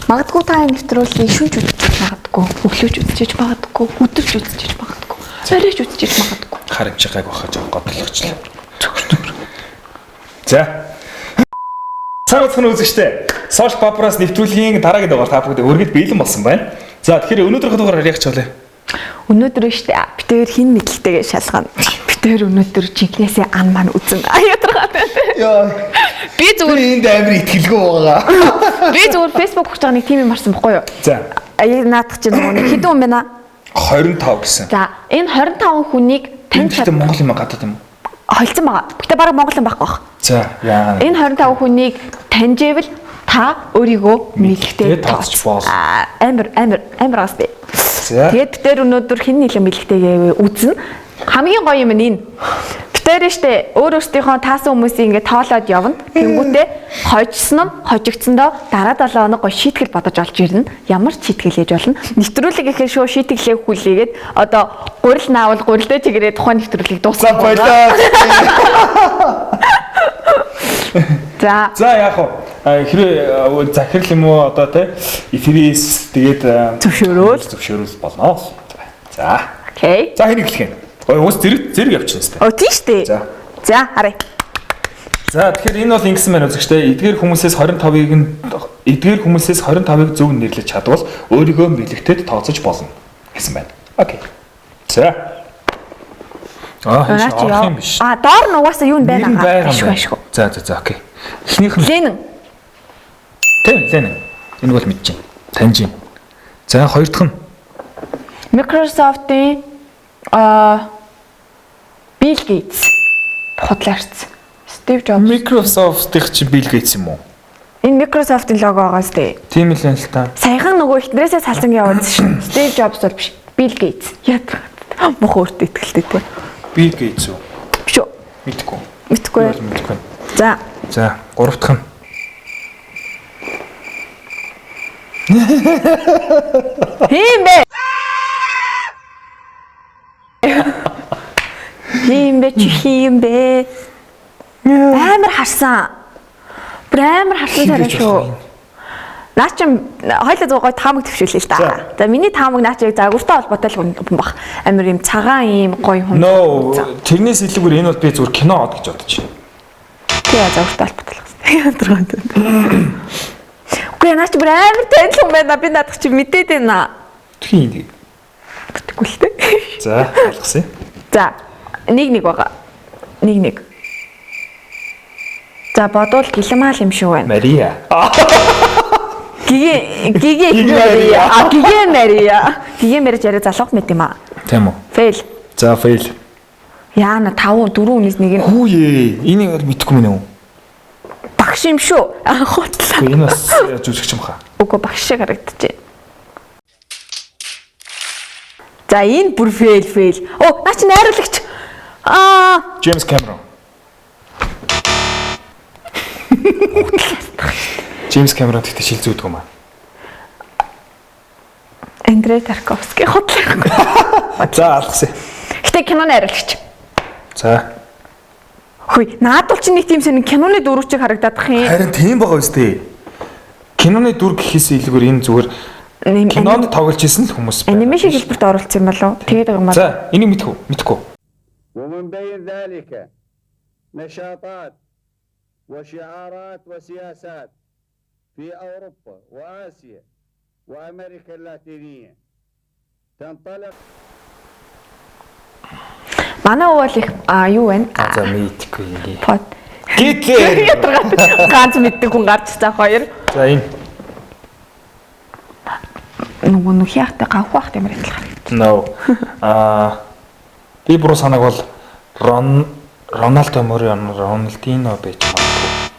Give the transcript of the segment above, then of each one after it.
Магадгүй та нэвтрүүлгийг шүнж үзэж магадгүй, өглөөж үзэж магадгүй, өдөрж үзэж магадгүй, оройж үзэж магадгүй. Харамжгааг бахаж годлогчлаа. За. Цаавцхан үзэгчтэй. Social Paparazzi нэвтрүүлгийн дараагийн дугаар та бүгд өргөд бэлэн болсон байна. За тэгэхээр өнөөдрийнхөө дугаараар яг ч болоо. Өнөөдөр штэ бид хоёр хин мэдлэгтэйгээ шалгана. Бид хоёр өнөөдөр жинкнээсээ ан маань үзэн ядаргаа. Яа. Би зүгээр энд амар итгэлгүй байгаа. Би зүгээр Facebook хүртэл нэг тим юм марсан баггүй юу? За. Аяг наадах чинь нэг хэдэн хүн байна? 25 гэсэн. За, энэ 25 хүнийг таньж Монгол юм гадаад юм уу? Холцсон байгаа. Гэтэ бараг монгол юм байхгүй байх. За, яа. Энэ 25 хүнийг таньжээвэл та өөрийгөө мэдлэгтэй тооцоол. Амар астай. Тэгээд бид тэр өнөөдөр хэн нийлэн мэдлэгтэйгээ үзнэ. Хамгийн гоё юм нь энэ. Бид штэ өөрөөсдийнхөө таасан хүмүүсийг ингээд тоолоод явна. Тэнгүүтээ хожигдсондоо дараа 7 хоног гоё шийтгэл бодож олж ирнэ. Ямар шийтгэл хийж болно? Нэвтрүүлэг ихэ шоу шийтгэлээ хүлээгээд одоо гурил наавал гурилдээ чигээрээ тухайн нэвтрүүлгийг дуусгах болоо. За яг хэрэг захирал юм уу одоо те эфирээс тэгээд зөвшөөрөл болно. За. Окей. За хэнийг хэлэх юм. Уус зэрэг явчихна тест. Тийм шүү дээ. За харъя. За тэгэхээр энэ бол ингэсэн байна үзэгчтэй. Эдгээр хүмүүсээс 25-ыг зөв нэрлэж чадвал өөрийгөө мэдлэгтэй тооцож болно гэсэн байна. Окей. За. Орох юм биш. Доор нь угаасаа юу байна аа? Ашгүй. За окей. Эхнийх нь Ленин. Тийм, Ленин. Энэ бол мэдэж байна. Таньж байна. За хоёр дахь нь Microsoft-ийн Bill Gates худлаарч. Steve Jobs. Microsoft-ийн чи Bill Gates юм уу? Энэ Microsoft-ийн логогоос дээ. Тийм л юм л та. Саяхан нөгөө ихнэрээсээ салсан явуулсан шүү. Steve Jobs бол биш. Bill Gates. Яа. Мох өөртөө ихтэй те. Bill Gates үү? Биш үү? Мэдгүй. За, гурав дахь нь. Хим бэ? Амар харсан. Амар харсан царай шүү. Наа чи хоёлоо зугаа таамаг төвшүүлээ л да. За миний таамаг наа чи загвартай холбоотой л хүн бах. Амар юм цагаан юм гоё хүн. Тэрнээс илүүгээр энэ бол би зүгээр кино од гэж бодож байна. Тэгээ загвартай холбоотой л хэвээр. Үгүй наа чи амар танил хүн байна. Би наадах чи мэдээд байна. Тийм. Тэгвэл л дээ. За, алгасан. За, нэг байгаа. Нэг. За, бодвол гэлмаал юм шүү байна. Мария. Гигэ Мария жараа залгах мэт юм аа. Тийм үү? Fail. За, fail. Яана 5 4 хүнээс нэг нь. Хүүе, энийг мэдэхгүй мэн үү? Багш юм шүү. Хутлаа. Энэ бас жүжигч юм хаа. Үгүй багш шиг харагдчихэ. За энэ бүр fail. Оо, наа чи найруулагч. Джеймс Кэмерон. Джеймс Кэмерон гэхдээ шил зүйдэг юм аа. Андрей Тарковский хутлаа. За алгасан. Гэтэ киноны найруулагч. За. Хөөе, наадвал чи нэг тийм сонир киноны дөрвчийг харагдаад ах юм. Харин тийм байгаа үстэй. Киноны дүр гэхээс илүүгээр энэ зүгээр кинонд тоглож исэн л хүмүүс байна. Анимашн хэлбэрт оруулсан юм болов? Тэгээд байгаа юм аа. За, энийг мэдгүй. ومن بين ذلك نشاطات وشعارات وسياسات في أوروبا وآسيا وأمريكا اللاتينية تنطلق Манай уул их юу вэ? За мэдгүй. Под. Гитээ. Ганц мэддэг хүн гарч цаа хоёр. За энэ. Нөгөө нөхөөхтэй гавхах юм ярил. Би бүр санааг бол Роналдо Морино, Роналдино байж магадгүй.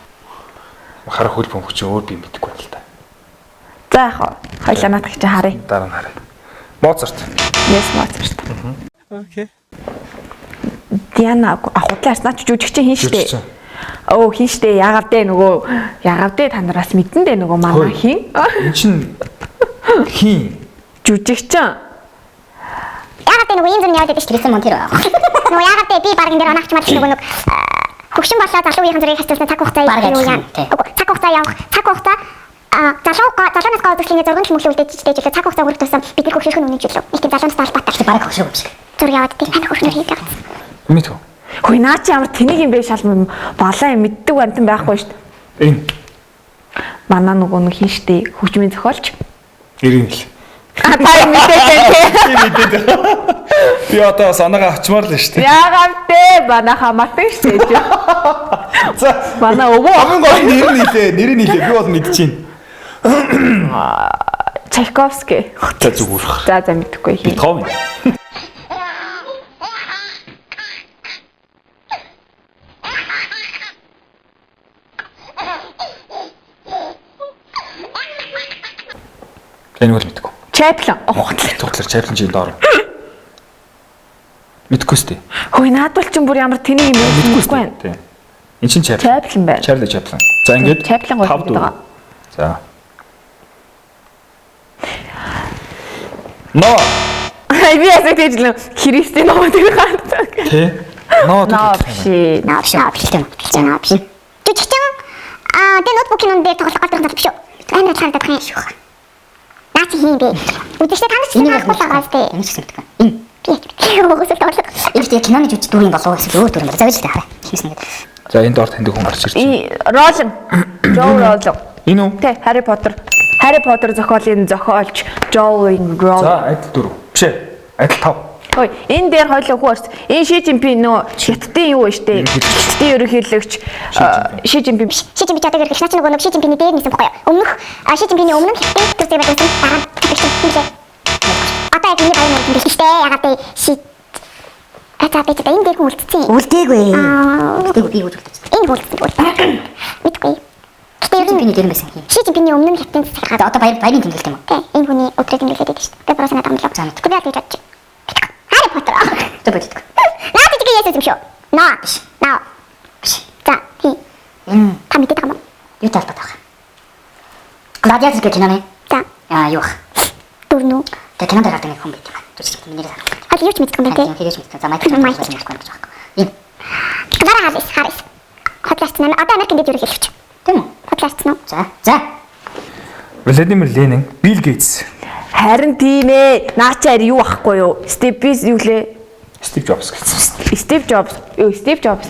Харах хөл бөмбөч өөр би мэдгүй байна л да. За яах вэ? Хоёлаа наадах чи харъя. Дараа нь харъя. Моцарт. Моцарт. Окей. Диана хутлаас наач жүжигч хин штэ. Оо хин штэ яагаад дээ та нараас мэдэн дээ нөгөө манай хин. Энд чин хин жүжигч. Яагаад нэг юм зүрх яваад байдаг шүү дээ монтер. Нөгөө яагаад би баг энэ дээр анаач маад нөгөө нэг хөгшин болоо залуу үеийн зүрийг хасчихсан цаг хугацаа юу яа. Цаг хугацаа явах. Цаг хугацаа залуу залуунаас гоо үзэсгэлэнгээ зурган мөглөө үлдээж жилээ цаг хугацаа хүрэх тусам бид нар хөвшөрх нь үнэн жилөө. Их тийм залуунаас албатай. Бараг хөвшөрөх юм шиг. Зур яваад тийм амар хөвшнөр хийж байгаа. Мэдв. Хөөе наа чи ямар тэнийг юм бэ шал балаа юм мэддэг амтан байхгүй шүү дээ. Энэ Манай нөгөө нэг хин штэ хөгжмийн зохиолч. ирэн л. Та мэдээд Би одоо санаагаа авчмаар л шүү дээ. яагаад те манайха мартын штэ. За Манай өвөө хамгийн гоё нэр нийлээ. Би бол мэдчихээн. Чайковский. За зүгээр. За мэдхгүй хий. Том. Энэ бол мэдгүй. Чаплин. Тоглор Чаплин чинь доор. Мэдгүй сте. Хөөе наадвал чинь бүр ямар тэнийг юм Мэдгүй мэдгүй байна. сте. Энд чинь Чаплин. Чаплин байна. Чарли Чаплин. За ингээд Чаплин гоё гэдэг байгаа. За. Но. Би ясаг гэж л Христийн номод ирэх хаад. Тэ. Но. Наавши. Наавши. Жижигхэн тэ ноутбукийн дээр тоглох гэдэг биш үү? Амар цаадах юм шүү. Наа чи хийм бэ? Үдшээ танаас чинь хаалгаа сте. Энэ ч гэсэн мэдгүй. Энэ. Энэ тийм киноны жүжиг дүрийн болов гэсэн өөр дүр юм байна. Завж таа хараа. Хийсэн гэдэг. За энэ доор таньдаг хүн гарч ирж байна. Ролин. Джо Ролин. Энэ үү? Тэ Harry Potter. Harry Potter зохиолын зохиолч Joe Rowling. За адил 4. Биш ээ. Адил 5. Хөөе энэ дээр хоёлоо хүү орсон. Энэ Ши Жинпин нөө хятадын юу вэ штэ? Хятадын ерөнхийлөгч Ши Жинпин. Ши Жинпин одоо гэрч наач нөгөө Ши Жинпиний дээр нисэн бохгүй юу? Өмнөх Ши Жинпиний өмнө хятадын төрсөй байсан дараа тэгсэн юм. Одоо яг энэ баян юм биш штэ. Ягаад вэ? Ши Атаа бид энэ дээр үлдсэн. Үлдээгүй. Үлдээгүй би үлдсэн. Энэ үлдсэн. Мэдгүй. Жинпиний дээр байсан юм. Ши Жинпиний өмнө хятадын засаг Одоо баярын тэмдэглэлт юм уу? Тэ энэ хүний өдрөд тэмдэглээд байдаг шүү дээ. Би просто надад амлаа. За, Тэгвэл яаж бодчих. Harry Potter. Одоо боддог. Наад чи яасан юм шүү. Наа биш. Наа. Биш. За тий. Та мэдээд байгаа юм. Юу талбай байгаа. Гладиатор гэх кино нэ. За. Юу ах. Дүрнүү. Тэгээ кинонд гардаг нэг хүн байт юм. Түчиг миний харах. А юу ч мэддэг юм бэ те. Хэрэгж мэддэг. За Майкл Джексон байсан юм байна. Ийм. Гараа Харрис. Хотлаач нэ. Одоо Америкт дээр юу хэлвч. Тийм үү? Хотлаач нь. За. Владимир Ленин, Билл Гейтс. Харин тийм ээ. Наачаар юу ахгүй юу? Стив юу лээ? Стив Джобс гэсэн. Стив Джобс. Стив Джобс.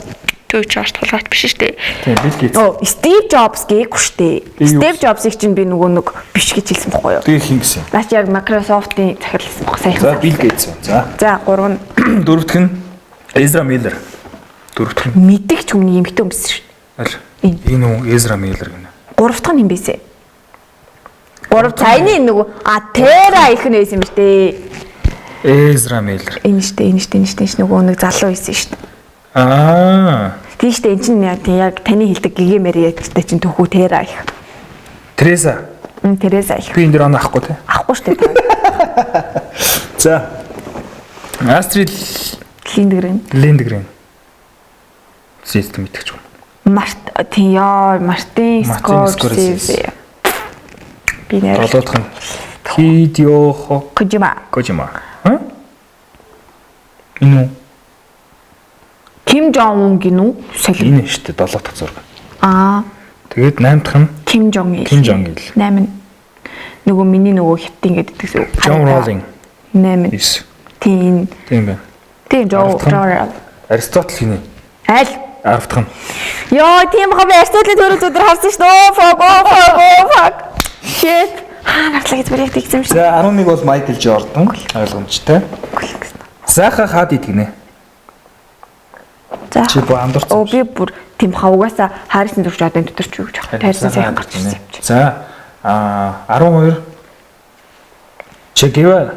Төвч чарт толгойт биш шүү дээ. Тийм, Билл Гейтс. Оо, Стив Джобс гээгүй шүү дээ. Стив Джобсыг чинь би нөгөө нэг биш гэж хэлсэн байхгүй юу? Тэгээ хин гэсэн. Наач яг Microsoft-ийн захирлсан баг сайн. За, Билл Гейтс. За. За, 3 нь Дөрөвдөх нь Эзра Миллер. Дөрөвдөх нь мэддэг ч өмнө юм хитэн өмсөн шүү. аль? Энэ. Энэ үү Эзра Миллер гэнэ. 3 дахь нь юм бисэ. 3 цайны нөгөө Тера их нээсэн юм шүү дээ. Эзра Миллер. Энэ штэ нөгөө нэг залуу байсан шүү дээ. Тийм штэ эн чинь яг таны хэлдэг гэгэмэр ядтай чинь төхөө Тера их. Тереза. Тереза их. Би энэ дээр оноо авахгүй те. Авахгүй штэ. За. Астрид Линдгрен. Систем мэдчих юм. Мартин Скорсезе. Би нэр. Долоодох нь Хидео Кожима. Энэ Ким Жон Ун гинүү? энэ шүү дээ 7 дахь зураг. Тэгээд 8 дахь нь Ким Жон Ил. 8. Нөгөө миний нөгөө хиттин гэдэг гэсэн. Джон Роллинг. 8. 9. Тийм байна. Тийм Жон. Аристотл хийнэ. Аль? 10 дахь нь. Йоо, тийм хаа би Аристотлийн төрөж өдөр харсан шүү дээ. Fuck. Shit. Нартлаа гэж бүрийгт игсэн шүү. За 11 бол Майкл Жордан ойлгомжтой. Заха хаад идэгнэ. За. Чи боо амдурсан. Оо би бүр тийм хаа угаасаа Харрисын дөрвч одоо энэ дотор ч юу гэж байна. Тайрсан сайхан гарч ирсэн юм чи. За 12 Че Гевара.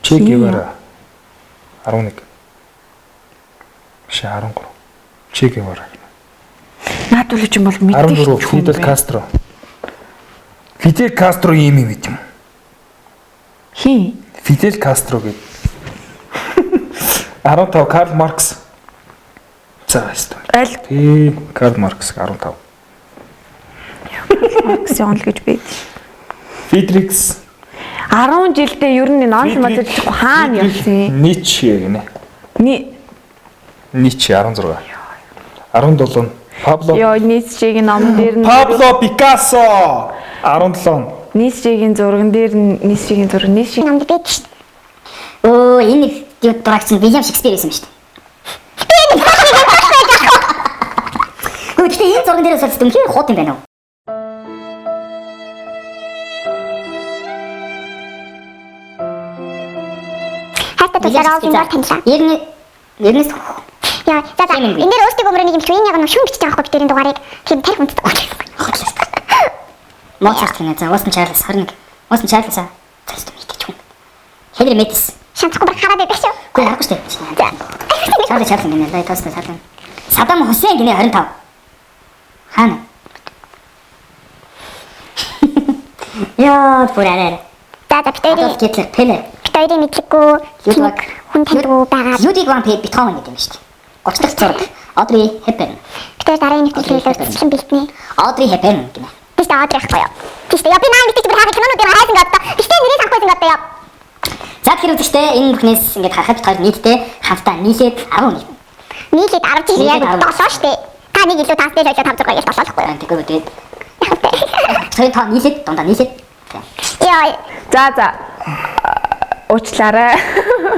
Че Гевара. 11. Чи 13. Че Гевара. Наадвал ч юм бол мэддэг. 14 Фидель Кастро. Фидель Кастро юм юм. Хин. Фидель Кастро гэдэг. 15 Карл Маркс. За хэвээр. Аль Тий, Карл Маркс 15. Маркс яон л гэж бий. Фридрихс 10 жилдээ ер нь ноонш модод хаана явсан? Ницше гинэ. Ницше 16. 17 Пабло. Йоо, Ницшегийн ном дээр нь Пабло Пикассо. 17. нийсжигийн зурган дээр нийсжигийн зураг нийсжиг Намд байдаг шүү. Өө энэ нэг юу дурагч нь Вильям Шекспир байсан шүү дээ. Гэхдээ энэ зурган дээрээс бол үнхээр хот юм байна уу? Хатад тусаараа юм таньлаа. Ернэс Яа, за энэ дээр өөртөө өмрөө нэг юм шүү. Энэ яг нэг шүүн бичиж байгаа байхгүй битэрийн дугаарыг тийм тарих унтдаг. Моцарт гэнэ за Уустон Чарльз 21. Уустон Чарльз аа. Тэст мэдчих юм. Хенри Метис. Шанцгүй баг хараад байдаг шүү. Үгүй харахгүй шүү дээ. Чарльз Чарльз гэнэ лай тастай садан. Садам Хусейн гэнэ 25. Хаана? Яа, бүрээрээ. За битэрийн Гитлер, Пеле. битэрийн мэдлэггүй тэнэг хүн таньдгүй байгаа. Людвиг ван Бетховен гэдэг юм шүү дээ. 30 дахь зураг. Одри Хепберн. Битэр дараагийн нэвтрүүлгээр үзсэн бэлтнэ. Одри Хепберн гэнэ. Тийш Одри ахгүй юу? Тийш яа би маань гэдэг бүр хаагаад кинонуудыг хайсан гэдэг. Битэр нэрийг санахгүй байсан гэдэг. За тэгэхээр үзэгчтэй энэ бүхнээс ингээд харахад бид хоёр нийтдээ хамтдаа нийлээд 10 нийт. Нийлээд 10 жил яг долоо штэ. Та нэг илүү таас дээр ажиллаж 5 6 яаж болоохгүй юу? Тэгэхгүй тэгээд хоёр та нийлээд дундаа нийлээд. Яа. За уучлаарай.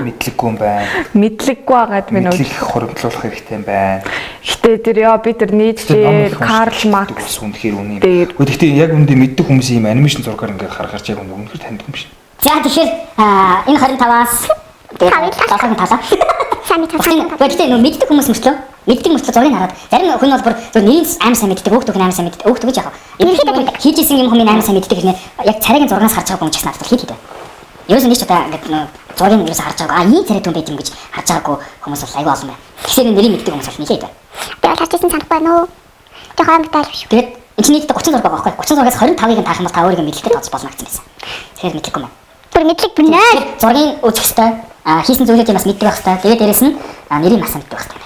Мэдлэггүй юм байна. Мэдлэггүй байгаад би Мэдлэг хоригдлуулах хэрэгтэй юм байна. Гэтэ тэр бид нийтдээ Карл Маркс үнэхээр үнэ юм. Гэхдээ яг үндэ мэддэг хүмүүс ийм анимашн зургаар ингээд харахаар яг үнэхээр таньдаг юм шиг. За тэгэхээр энэ 25-аас тасаг талаа. Сайн мэдээ. Гэхдээ нөө мэддэг хүмүүс мөртлөө мэддэг мөртлөө зургийг хараад зарим хүн бол бүр зөв нэрийн амар сайн мэддэг, өөхтөг амар сайн мэддэг, өөхтөг гэж яг. Ерөнхийдөө хийжсэн юм хүмүүс амар сайн мэддэг гэхнээ яг царайгийн зургаас харж байгаа хүн ч гэсэн надад хит хит. Ерөөсөө нэг ч удаа ингээд зургийг ерөөсөө харж байгаа. Ийм царай түн байт юм гэж харж байгаагүй хүмүүс бол аюу олон байна. Тэгэхээр нэрийн мэддэг хүмүүс бол нэхээ. Би бол харчихсан санахгүй байна уу? Тэгэх юм таа шүү. Тэгээд энэ чинь нийтдээ 30 зураг байгаа байхгүй. 30 зурагаас 25-ыг таах юм бол та өөрийгөө мэдлэгтэй тооцох болно гэсэн байсан. Тэгэхээр мэдлэггүй юм. Бүр мэдлэг бинэ. Зургийн үзэх хэвээр хийсэн зүйлүүдийг бас мэддэг байх хэвээр. Тэгээд дээрэс нь нэрийг бас мэддэг байх хэвээр.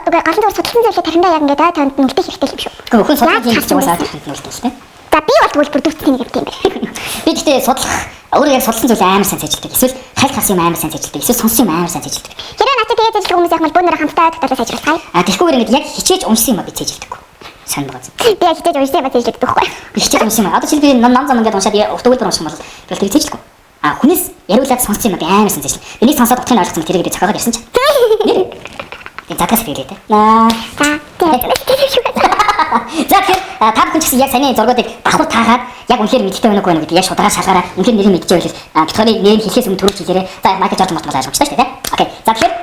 Уг галан дээр судалсан зүйлээ тариндаа яг ингээд танд нүлдэх хэрэгтэй юм шүү. Гэхдээ өхөн судлах юм гэж уусаад танд нүлдэх шүү дээ. За би бол тэгвэл бүрдүүлсэн нэг юм байна. Би гэхдээ судлах өөрөө яг судалсан зүйлээ амар сайн сайжилдаг. Эсвэл хальт хас юм амар сайн сайжилдаг. Эсвэл сонсон юм амар сайн сайжилдаг. Хэрэг надад тэгээд ажиллах хүмүүс яг мал бөөнөр хамтдаа татгалаа сайжруулах. Тэгэхгүйгээр ингээд яг хичээж уншсан юм а би сайжилдаггүй. Сайн байгаа. Би яг хичээж уншсан юм сайжруулдаг байхгүй. Би хичээж уншсан юм. Одоо чи би ном зам ингээд уншаад өгтөгөлбөр унших юм бол би тэг сайжилдаггүй. Хүнээс яриулаад сонссон юм а би амар сайн сайжилдаг. Энийг сонсоод утгыг ойлгосон тэрийг би цагаагаар ярьсан ч. Энэ задгаас хэлээ дээ. За тэгэхээр та бүхэн ч гэсэн яг саний зургуудыг давхар таагаад яг үнэхээр мэдтэй байна уу гэдэг яг шударгаар шалгаараа үнэхээр нэрийг мэдчихээ байхад битгорыг нэр хэлхээс өмнө төрүүлж хэлээрэй. За Майкл Жордан мод ойлгомжтой шүү дээ. Окей. За тэгэхээр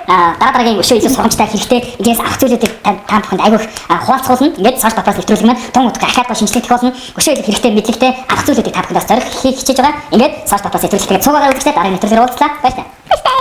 дараагийн өшөө илүү сургамжтай хэрэгтэй эдгээс ах зүйлүүдийг та бүхэнд айгүйх хуваалцуулна. Ингээд сард батаас нэвтрүүлэг маань тун утга ахаад гоо шинжилгээ хийх болно. Өшөө илүү хэрэгтэй мэдлэгтэй ах зүйлүүдийг та бүхэндээ зорих хичээж байгаа. Ингээд сард батаас нэвтрүүлэгтэй цугаараа үзэхдээ дараагийн нэвтрүүлгээр уулзлаа. Баярлалаа. Баярлалаа.